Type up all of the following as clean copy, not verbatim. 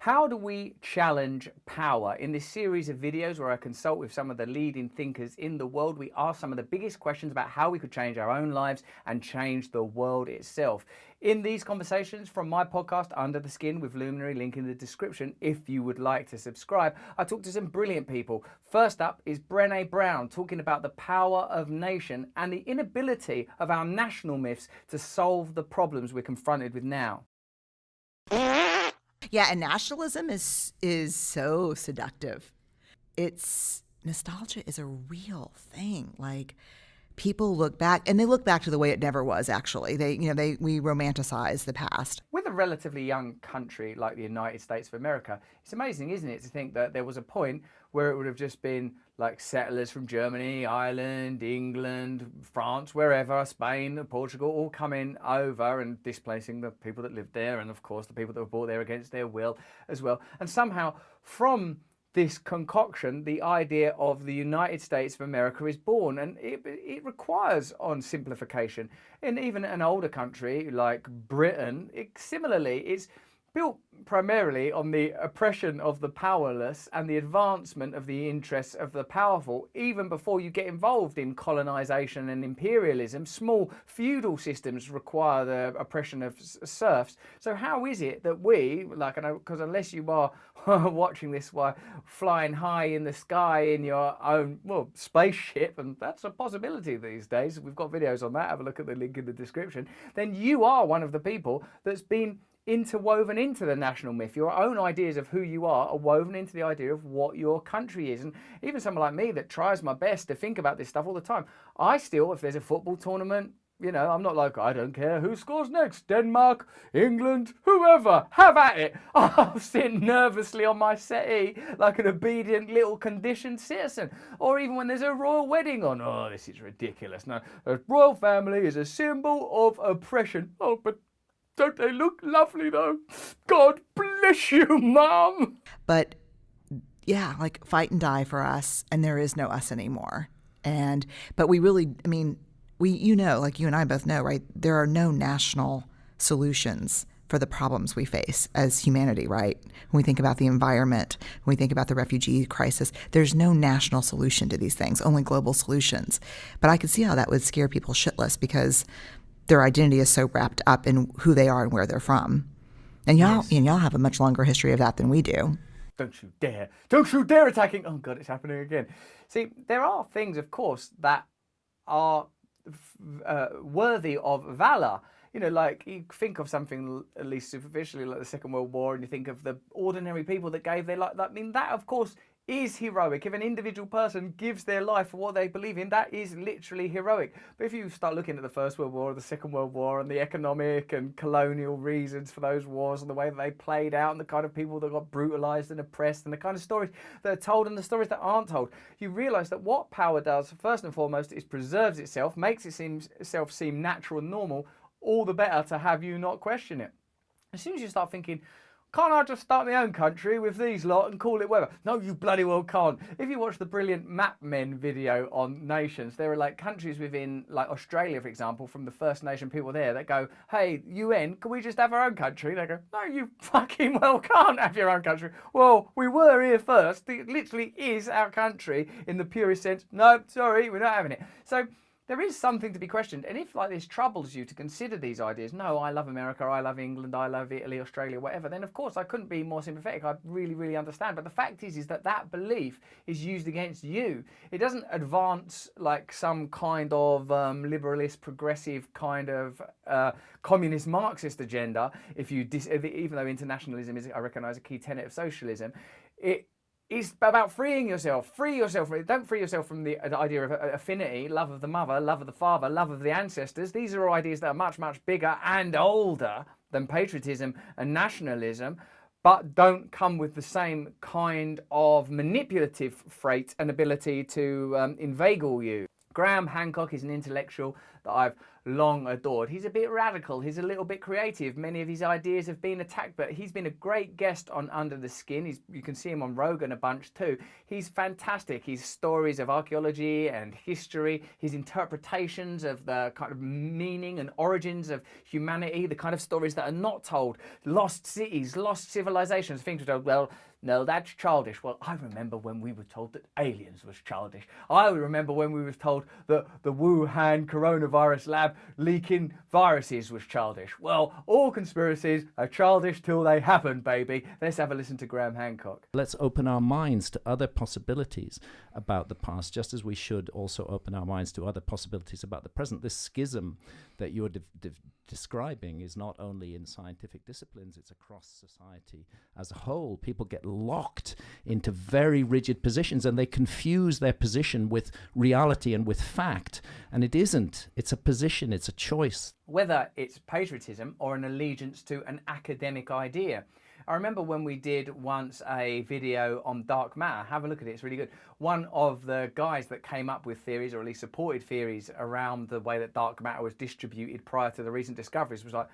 How do we challenge power? In this series of videos where I consult with some of the leading thinkers in the world, we ask some of the biggest questions about how we could change our own lives and change the world itself. In these conversations from my podcast, Under the Skin with Luminary, link in the description if you would like to subscribe, I talk to some brilliant people. First up is Brené Brown, talking about the power of nation and the inability of our national myths to solve the problems we're confronted with now. Yeah, and nationalism is so seductive. Nostalgia is a real thing. Like, people look back, and they look back to the way it never was. Actually, we romanticize the past. With a relatively young country like the United States of America, it's amazing, isn't it, to think that there was a point where it would have just been like settlers from Germany, Ireland, England, France, wherever, Spain, Portugal, all coming over and displacing the people that lived there, and of course the people that were brought there against their will as well. And somehow from this concoction, the idea of the United States of America is born, and it requires on simplification. In even an older country like Britain, similarly, it's built primarily on the oppression of the powerless and the advancement of the interests of the powerful. Even before you get involved in colonization and imperialism, small feudal systems require the oppression of serfs. So how is it that we, because unless you are watching this while flying high in the sky in your own, spaceship, and that's a possibility these days, we've got videos on that, have a look at the link in the description, then you are one of the people that's been interwoven into the national myth. Your own ideas of who you are woven into the idea of what your country is. And even someone like me that tries my best to think about this stuff all the time, I still, if there's a football tournament, I'm not like, I don't care who scores next, Denmark, England, whoever, have at it. I'll sit nervously on my settee like an obedient little conditioned citizen. Or even when there's a royal wedding on, oh, this is ridiculous. No, a royal family is a symbol of oppression. Oh, but don't they look lovely though? God bless you, Mum. But yeah, like, fight and die for us, and there is no us anymore. But we really, like you and I both know, right? There are no national solutions for the problems we face as humanity, right? When we think about the environment, when we think about the refugee crisis, there's no national solution to these things, only global solutions. But I could see how that would scare people shitless, because their identity is so wrapped up in who they are and where they're from. And y'all have a much longer history of that than we do. Don't you dare. Don't you dare attacking. Oh God, it's happening again. See, there are things, of course, that are worthy of valor. Like, you think of something, at least superficially, like the Second World War, and you think of the ordinary people that gave their life. That, of course, is heroic. If an individual person gives their life for what they believe in, that is literally heroic. But if you start looking at the First World War, the Second World War, and the economic and colonial reasons for those wars, and the way that they played out, and the kind of people that got brutalized and oppressed, and the kind of stories that are told and the stories that aren't told, you realize that what power does, first and foremost, is preserves itself, makes itself seem natural and normal, all the better to have you not question it. As soon as you start thinking, can't I just start my own country with these lot and call it whatever? No, you bloody well can't. If you watch the brilliant Map Men video on nations, there are like countries within, like Australia, for example, from the First Nation people there that go, hey, UN, can we just have our own country? They go, no, you fucking well can't have your own country. Well, we were here first. It literally is our country in the purest sense. No, sorry, we're not having it. So there is something to be questioned. And if like this troubles you to consider these ideas, no, I love America, I love England, I love Italy, Australia, whatever, then of course I couldn't be more sympathetic. I really, really understand. But the fact is that belief is used against you. It doesn't advance like some kind of liberalist, progressive kind of communist Marxist agenda. Even though internationalism is, I recognise, a key tenet of socialism, it's about freeing yourself. Free yourself. Don't free yourself from the idea of affinity, love of the mother, love of the father, love of the ancestors. These are ideas that are much, much bigger and older than patriotism and nationalism, but don't come with the same kind of manipulative freight and ability to inveigle you. Graham Hancock is an intellectual that I've long adored. He's a bit radical, he's a little bit creative. Many of his ideas have been attacked, but he's been a great guest on Under the Skin. You can see him on Rogan a bunch too. He's fantastic. His stories of archaeology and history, his interpretations of the kind of meaning and origins of humanity, the kind of stories that are not told, lost cities, lost civilizations, things we're told, well, no, that's childish. Well, I remember when we were told that aliens was childish. I remember when we were told that the Wuhan coronavirus lab leaking viruses was childish. Well, all conspiracies are childish till they happen, baby. Let's have a listen to Graham Hancock. Let's open our minds to other possibilities about the past, just as we should also open our minds to other possibilities about the present. This schism that you're describing is not only in scientific disciplines, it's across society as a whole. People get locked into very rigid positions and they confuse their position with reality and with fact. And it isn't. It's a position, it's a choice. Whether it's patriotism or an allegiance to an academic idea. I remember when we did once a video on dark matter. Have a look at it, it's really good. One of the guys that came up with theories, or at least supported theories, around the way that dark matter was distributed prior to the recent discoveries was like,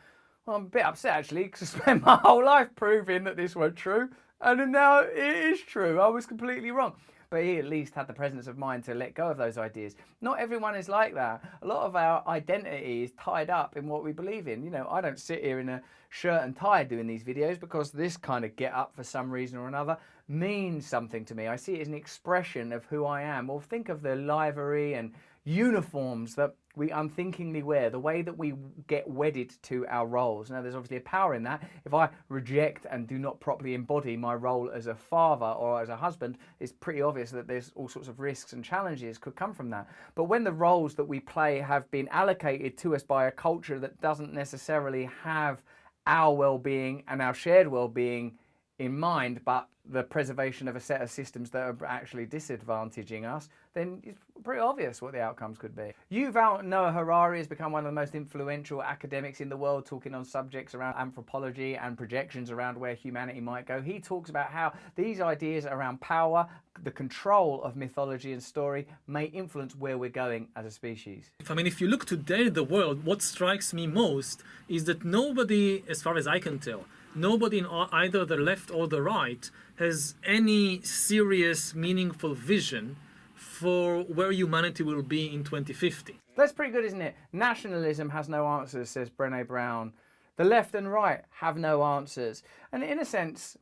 well, I'm a bit upset actually, because I spent my whole life proving that this wasn't true, and now it is true. I was completely wrong. But he at least had the presence of mind to let go of those ideas. Not everyone is like that. A lot of our identity is tied up in what we believe in. You know, I don't sit here in a shirt and tie doing these videos because this kind of get up for some reason or another means something to me. I see it as an expression of who I am. Or think of the livery and uniforms that we unthinkingly wear, the way that we get wedded to our roles. Now, there's obviously a power in that. If I reject and do not properly embody my role as a father or as a husband, it's pretty obvious that there's all sorts of risks and challenges could come from that. But when the roles that we play have been allocated to us by a culture that doesn't necessarily have our well-being and our shared well-being in mind, but the preservation of a set of systems that are actually disadvantaging us, then it's pretty obvious what the outcomes could be. Yuval Noah Harari has become one of the most influential academics in the world, talking on subjects around anthropology and projections around where humanity might go. He talks about how these ideas around power, the control of mythology and story, may influence where we're going as a species. I mean, if you look today at the world, what strikes me most is that nobody, as far as I can tell, nobody in either the left or the right has any serious, meaningful vision for where humanity will be in 2050. That's pretty good, isn't it? Nationalism has no answers, says Brené Brown. The left and right have no answers. And in a sense,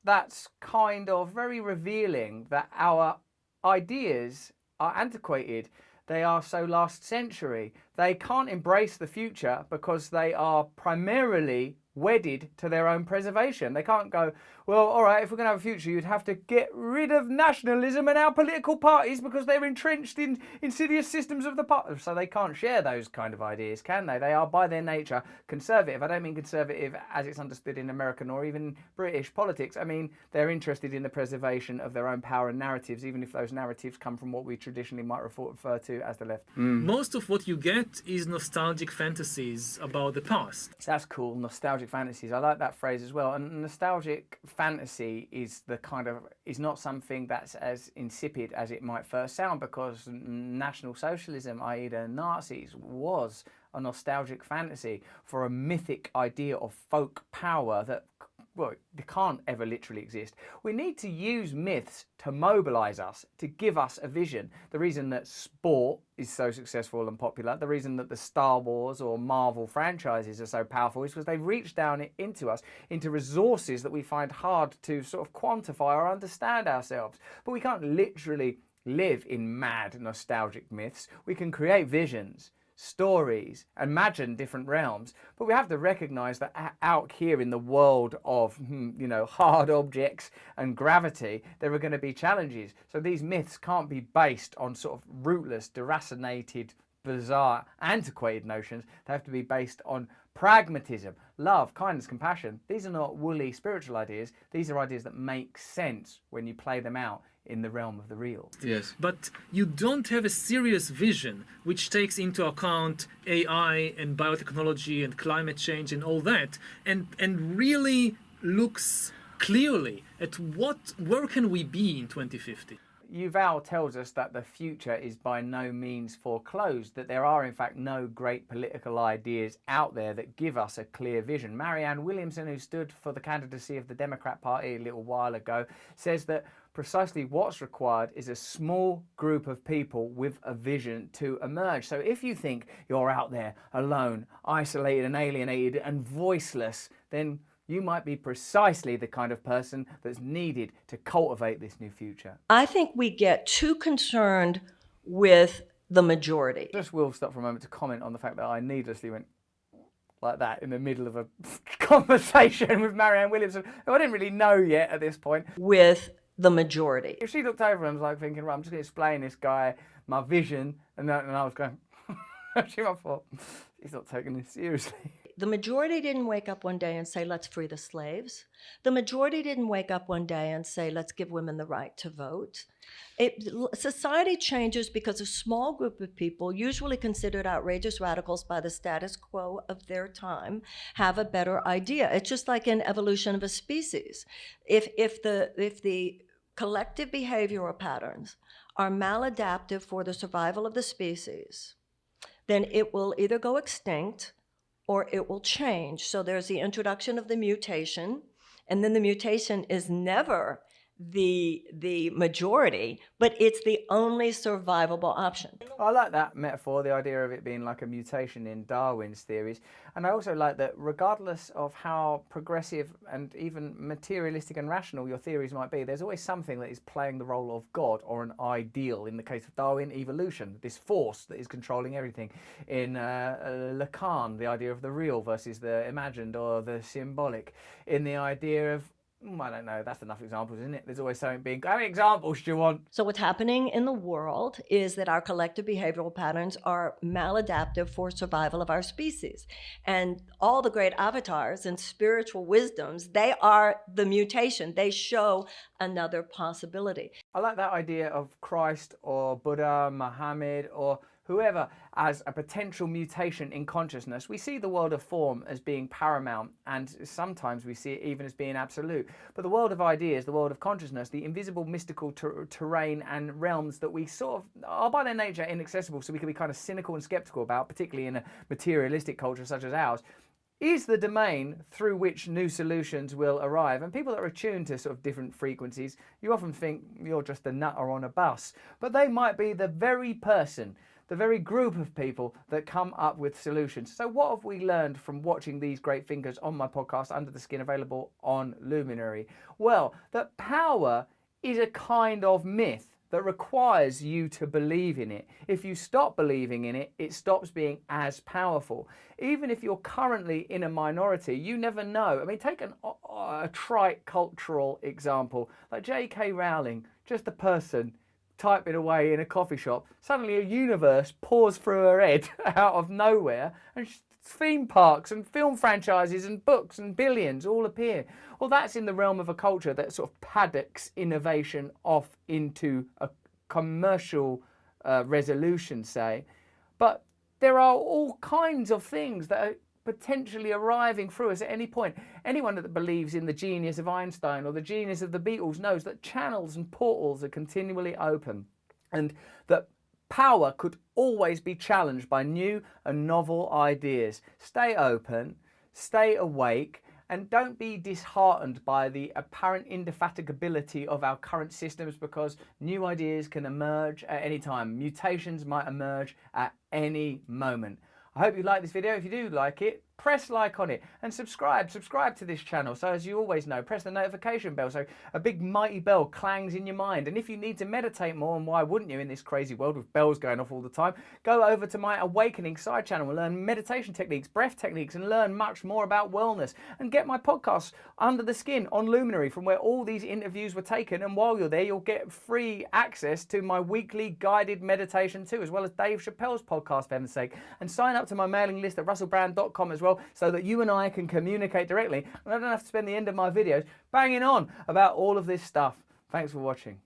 that's kind of very revealing that our ideas are antiquated. They are so last century. They can't embrace the future because they are primarily wedded to their own preservation. They can't go, well, all right, if we're going to have a future, you'd have to get rid of nationalism and our political parties because they're entrenched in insidious systems of the past. So they can't share those kind of ideas, can they? They are by their nature conservative. I don't mean conservative as it's understood in American or even British politics. I mean, they're interested in the preservation of their own power and narratives, even if those narratives come from what we traditionally might refer to as the left. Most of what you get is nostalgic fantasies about the past. That's cool, nostalgic fantasies. I like that phrase as well. And nostalgic fantasy is not something that's as insipid as it might first sound, because National Socialism, i.e. the Nazis, was a nostalgic fantasy for a mythic idea of folk power that, well, they can't ever literally exist. We need to use myths to mobilize us, to give us a vision. The reason that sport is so successful and popular, the reason that the Star Wars or Marvel franchises are so powerful is because they've reached down into us, into resources that we find hard to sort of quantify or understand ourselves. But we can't literally live in mad nostalgic myths. We can create visions, stories, imagine different realms, but we have to recognize that out here in the world of hard objects and gravity, there are going to be challenges. So these myths can't be based on sort of rootless, deracinated, bizarre, antiquated notions. They have to be based on pragmatism, love, kindness, compassion. These are not woolly spiritual ideas. These are ideas that make sense when you play them out in the realm of the real. Yes. But you don't have a serious vision which takes into account AI and biotechnology and climate change and all that, and really looks clearly at where can we be in 2050. Yuval tells us that the future is by no means foreclosed, that there are in fact no great political ideas out there that give us a clear vision. Marianne Williamson, who stood for the candidacy of the Democrat Party a little while ago, says that precisely what's required is a small group of people with a vision to emerge. So if you think you're out there alone, isolated and alienated and voiceless, then you might be precisely the kind of person that's needed to cultivate this new future. I think we get too concerned with the majority. Just will stop for a moment to comment on the fact that I needlessly went like that in the middle of a conversation with Marianne Williamson, who I didn't really know yet at this point. With the majority. If she looked over and was like thinking, right, I'm just going to explain this guy my vision, and I was going, she might have thought, he's not taking this seriously. The majority didn't wake up one day and say, let's free the slaves. The majority didn't wake up one day and say, let's give women the right to vote. Society changes because a small group of people, usually considered outrageous radicals by the status quo of their time, have a better idea. It's just like in evolution of a species. If the collective behavioral patterns are maladaptive for the survival of the species, then it will either go extinct or it will change. So there's the introduction of the mutation, and then the mutation is never the majority, but it's the only survivable option. I like that metaphor, the idea of it being like a mutation in Darwin's theories. And I also like that regardless of how progressive and even materialistic and rational your theories might be, there's always something that is playing the role of God or an ideal. In the case of Darwin, evolution, this force that is controlling everything. In Lacan, the idea of the real versus the imagined or the symbolic. In the idea of, I don't know, that's enough examples, isn't it? There's always something being, how many examples do you want? So what's happening in the world is that our collective behavioral patterns are maladaptive for survival of our species. And all the great avatars and spiritual wisdoms, they are the mutation. They show another possibility. I like that idea of Christ or Buddha, Muhammad or whoever as a potential mutation in consciousness. We see the world of form as being paramount, and sometimes we see it even as being absolute. But the world of ideas, the world of consciousness, the invisible mystical terrain and realms that we sort of are by their nature inaccessible, so we can be kind of cynical and skeptical about, particularly in a materialistic culture such as ours, is the domain through which new solutions will arrive. And people that are attuned to sort of different frequencies, you often think you're just a nutter on a bus, but they might be the very person, the very group of people that come up with solutions. So what have we learned from watching these great thinkers on my podcast, Under the Skin, available on Luminary? Well, that power is a kind of myth that requires you to believe in it. If you stop believing in it, it stops being as powerful. Even if you're currently in a minority, you never know. I mean, take a trite cultural example, like J.K. Rowling, just a person typing away in a coffee shop. Suddenly a universe pours through her head out of nowhere, and theme parks and film franchises and books and billions all appear. Well, that's in the realm of a culture that sort of paddocks innovation off into a commercial resolution, say. But there are all kinds of things that are potentially arriving through us at any point. Anyone that believes in the genius of Einstein or the genius of the Beatles knows that channels and portals are continually open, and that power could always be challenged by new and novel ideas. Stay open, stay awake, and don't be disheartened by the apparent indefatigability of our current systems, because new ideas can emerge at any time. Mutations might emerge at any moment. I hope you like this video. If you do like it, press like on it and subscribe to this channel. So as you always know, press the notification bell so a big mighty bell clangs in your mind. And if you need to meditate more, and why wouldn't you in this crazy world with bells going off all the time, go over to my Awakening side channel and learn meditation techniques, breath techniques, and learn much more about wellness. And get my podcast Under the Skin on Luminary, from where all these interviews were taken. And while you're there, you'll get free access to my weekly guided meditation too, as well as Dave Chappelle's podcast, for heaven's sake. And sign up to my mailing list at russellbrand.com as well, so that you and I can communicate directly, and I don't have to spend the end of my videos banging on about all of this stuff. Thanks for watching.